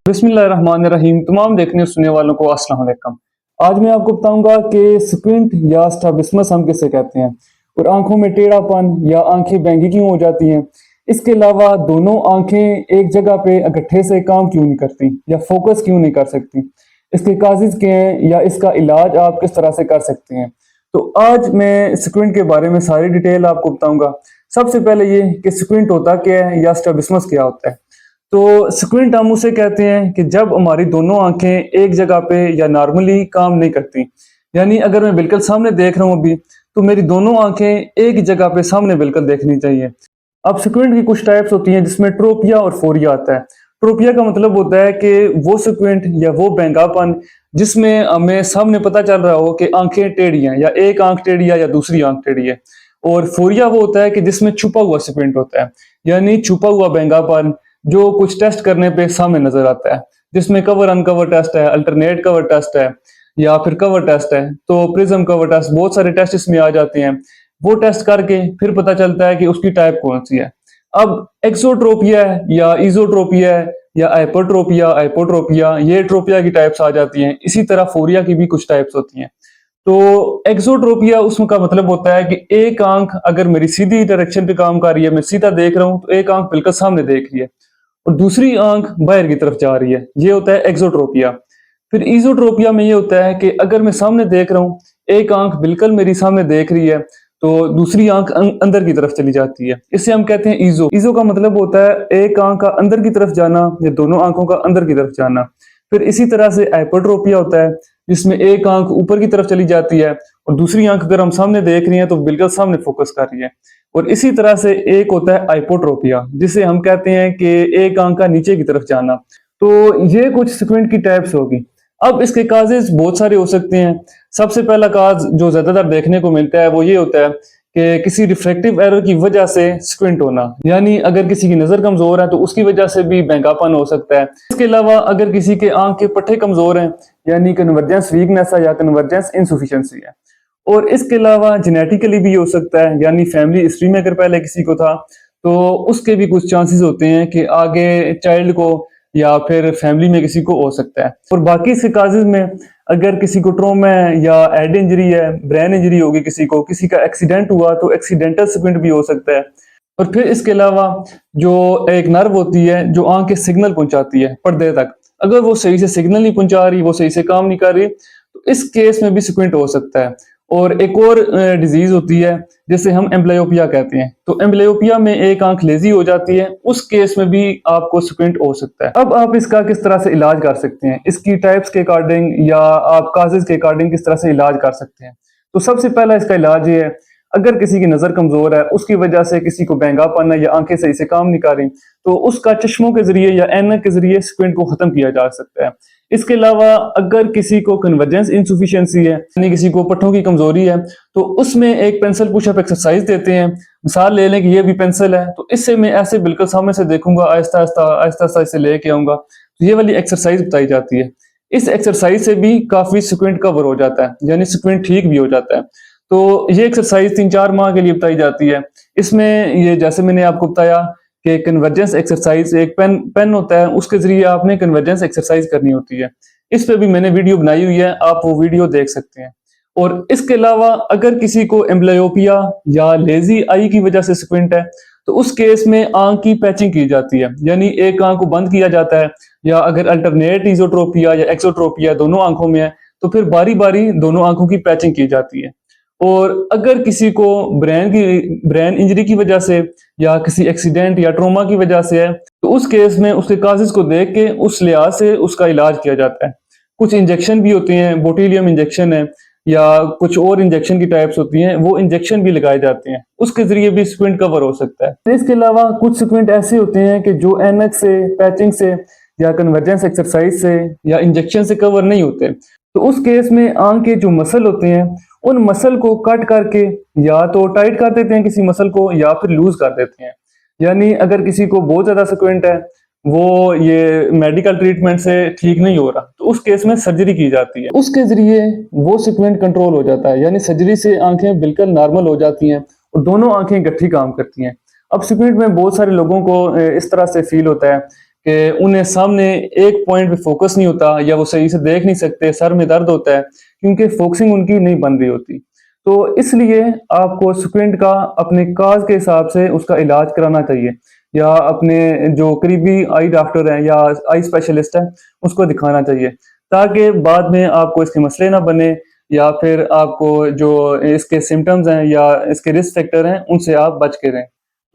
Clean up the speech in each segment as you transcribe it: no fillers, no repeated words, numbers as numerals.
बिस्मिल्लाहिर्रहमानिर्रहीम। तमाम देखने और सुनने वालों को अस्सलाम वालेकुम। आज मैं आपको बताऊंगा कि स्क्विंट या स्ट्रैबिस्मस हम किसे कहते हैं और आंखों में टेढ़ापन या आंखें बैंगी क्यों हो जाती हैं। इसके अलावा दोनों आंखें एक जगह पे इकट्ठे से काम क्यों नहीं करती या फोकस क्यों नहीं कर सकती, इसके काजेज क्या हैं या इसका इलाज आप किस तरह से कर सकते हैं। तो आज मैं स्क्विंट के बारे में सारी डिटेल आपको बताऊंगा। सबसे पहले ये कि स्क्विंट होता क्या है या स्ट्रैबिस्मस क्या होता है। तो स्क्विंट हम उसे कहते हैं कि जब हमारी दोनों आंखें एक जगह पे या नॉर्मली काम नहीं करती, यानी अगर मैं बिल्कुल सामने देख रहा हूँ अभी, तो मेरी दोनों आंखें एक जगह पे सामने बिल्कुल देखनी चाहिए। अब स्क्विंट की कुछ टाइप्स होती हैं जिसमें ट्रोपिया और फोरिया आता है। ट्रोपिया का मतलब होता है कि वो स्क्विंट या वो बैंगापन जिसमें हमें सामने पता चल रहा हो कि आंखें टेढ़ी हैं या एक आंख टेढ़ी है या दूसरी आंख टेढ़ी है। और फोरिया वो होता है कि जिसमें छुपा हुआ स्क्विंट होता है, यानी छुपा हुआ बैंगापन जो कुछ टेस्ट करने पे सामने नजर आता है, जिसमें कवर अनकवर टेस्ट है, अल्टरनेट कवर टेस्ट है या फिर कवर टेस्ट है। तो प्रिज्म कवर टेस्ट, बहुत सारे टेस्ट इसमें आ जाते हैं। वो टेस्ट करके फिर पता चलता है कि उसकी टाइप कौन सी है। अब एक्सोट्रोपिया है या इजोट्रोपिया है या हाइपरट्रोपिया, हाइपोट्रोपिया, ये ट्रोपिया की टाइप्स आ जाती हैं। इसी तरह फोरिया की भी कुछ टाइप्स होती हैं। तो एक्सोट्रोपिया उसका मतलब होता है कि एक आंख अगर मेरी सीधी डायरेक्शन पे काम कर रही है, मैं सीधा देख रहा हूँ, तो एक आंख बिल्कुल सामने देख रही है और दूसरी आंख बाहर की तरफ जा रही है। ये होता है एक्सोट्रोपिया। फिर इजोट्रोपिया में ये होता है कि अगर मैं सामने देख रहा हूँ, एक आंख बिल्कुल मेरी सामने देख रही है, तो दूसरी आंख अंदर की तरफ चली जाती है। इसे हम कहते हैं ईजो। ईजो का मतलब होता है एक आंख का अंदर की तरफ जाना या दोनों आंखों का अंदर की तरफ जाना। फिर इसी तरह से हाइपरट्रोपिया होता है जिसमें एक आंख ऊपर की तरफ चली जाती है और दूसरी आंख अगर हम सामने देख रही है तो बिल्कुल सामने फोकस कर रही है। और इसी तरह से एक होता है हाइपोट्रोपिया जिसे हम कहते हैं कि एक आंख का नीचे की तरफ जाना। तो ये कुछ स्क्विंट की टाइप्स होगी। अब इसके काजेज बहुत सारे हो सकते हैं। सबसे पहला काज जो ज्यादातर देखने को मिलता है वो ये होता है कि किसी रिफ्रैक्टिव एरर की वजह से स्क्विंट होना, यानी अगर किसी की नजर कमजोर है तो उसकी वजह से भी बैंकापन हो सकता है। इसके अलावा अगर किसी के आंख के पट्टे कमजोर हैं, यानी कन्वर्जेंस वीकनेस है या कन्वर्जेंस इनसफिशिएंसी है। और इसके अलावा जेनेटिकली भी हो सकता है, यानी फैमिली हिस्ट्री में अगर पहले किसी को था तो उसके भी कुछ चांसेस होते हैं कि आगे चाइल्ड को या फिर फैमिली में किसी को हो सकता है। और बाकी इसके काजेज में अगर किसी को ट्रॉमा है या हेड इंजरी है, ब्रेन इंजरी होगी, किसी को किसी का एक्सीडेंट हुआ तो एक्सीडेंटल स्क्विंट भी हो सकता है। और फिर इसके अलावा जो एक नर्व होती है जो आंख के सिग्नल पहुंचाती है पर्दे तक, अगर वो सही से सिग्नल नहीं पहुंचा रही, वो सही से काम नहीं कर रही, तो इस केस में भी स्क्विंट हो सकता है। और एक और डिजीज होती है जिसे हम एम्ब्लियोपिया कहते हैं। तो एम्ब्लियोपिया में एक आंख लेजी हो जाती है, उस केस में भी आपको स्क्विंट हो सकता है। अब आप इसका किस तरह से इलाज कर सकते हैं, इसकी टाइप्स के अकॉर्डिंग या आप काजेज के अकॉर्डिंग किस तरह से इलाज कर सकते हैं। तो सबसे पहला इसका इलाज ये है, अगर किसी की नजर कमजोर है, उसकी वजह से किसी को बैंगापन है या आंखें सही से काम नहीं कर रही, तो उसका चश्मों के जरिए या ऐनक के जरिए स्क्विंट को खत्म किया जा सकता है। इसके अलावा अगर किसी को कन्वर्जेंस इनसफिशिएंसी है, यानी किसी को पट्टों की कमजोरी है, तो उसमें एक पेंसिल पुशअप एक्सरसाइज देते हैं। मिसाल ले लें कि ये भी पेंसिल है, तो इससे मैं ऐसे बिल्कुल सामने से देखूंगा, आहिस्ता आहिस्ता आहिस्ता आहिस्ता इसे लेके आऊंगा, तो ये वाली एक्सरसाइज बताई जाती है। इस एक्सरसाइज से भी काफी स्क्विंट कवर हो जाता है, यानी स्क्विंट ठीक भी हो जाता है। तो ये एक्सरसाइज 3-4 माह के लिए बताई जाती है। इसमें ये जैसे मैंने आपको बताया कि कन्वर्जेंस एक्सरसाइज, एक पेन पेन होता है, उसके जरिए आपने कन्वर्जेंस एक्सरसाइज करनी होती है। इस पे भी मैंने वीडियो बनाई हुई है, आप वो वीडियो देख सकते हैं। और इसके अलावा अगर किसी को एम्ब्लियोपिया या लेजी आई की वजह से स्क्विंट है, तो उस केस में आंख की पैचिंग की जाती है, यानी एक आंख को बंद किया जाता है। या अगर अल्टरनेट इजोट्रोपिया या एक्सोट्रोपिया दोनों आंखों में है, तो फिर बारी बारी दोनों आंखों की पैचिंग की जाती है। और अगर किसी को ब्रेन इंजरी की वजह से या किसी एक्सीडेंट या ट्रोमा की वजह से है, तो उस केस में उसके काजेज को देख के उस लिहाज से उसका इलाज किया जाता है। कुछ इंजेक्शन भी होते हैं, बोtulinum इंजेक्शन है या कुछ और इंजेक्शन की टाइप्स होती हैं, वो इंजेक्शन भी लगाए जाते हैं, उसके जरिए भी स्क्विंट कवर हो सकता है। इसके अलावा कुछ स्क्विंट ऐसे होते हैं कि जो एनक से, पैचिंग से या कन्वर्जेंस एक्सरसाइज से या इंजेक्शन से कवर नहीं होते, तो उस केस में आंख के जो मसल होते हैं उन मसल को कट करके या तो टाइट कर देते हैं किसी मसल को या फिर लूज कर देते हैं। यानी अगर किसी को बहुत ज्यादा स्क्विंट है, वो ये मेडिकल ट्रीटमेंट से ठीक नहीं हो रहा, तो उस केस में सर्जरी की जाती है, उसके जरिए वो स्क्विंट कंट्रोल हो जाता है। यानी सर्जरी से आंखें बिल्कुल नॉर्मल हो जाती हैं और दोनों आंखें इकट्ठी काम करती हैं। अब स्क्विंट में बहुत सारे लोगों को इस तरह से फील होता है कि उन्हें सामने एक पॉइंट पे फोकस नहीं होता या वो सही से देख नहीं सकते, सर में दर्द होता है क्योंकि फोकसिंग उनकी नहीं बन रही होती। तो इसलिए आपको स्क्विंट का अपने काज के हिसाब से उसका इलाज कराना चाहिए या अपने जो करीबी आई डॉक्टर हैं या आई स्पेशलिस्ट है उसको दिखाना चाहिए, ताकि बाद में आपको इसके मसले ना बने या फिर आपको जो इसके सिम्टम्स हैं या इसके रिस्क फैक्टर हैं उनसे आप बच के रहें।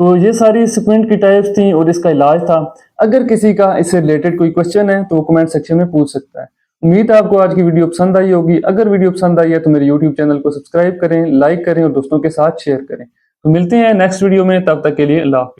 तो ये सारी स्क्विंट की टाइप्स थी और इसका इलाज था। अगर किसी का इससे रिलेटेड कोई क्वेश्चन है तो वो कमेंट सेक्शन में पूछ सकता है। उम्मीद है आपको आज की वीडियो पसंद आई होगी। अगर वीडियो पसंद आई है तो मेरे यूट्यूब चैनल को सब्सक्राइब करें, लाइक करें और दोस्तों के साथ शेयर करें। तो मिलते हैं नेक्स्ट वीडियो में, तब तक के लिए अल्लाह हाफ़िज़।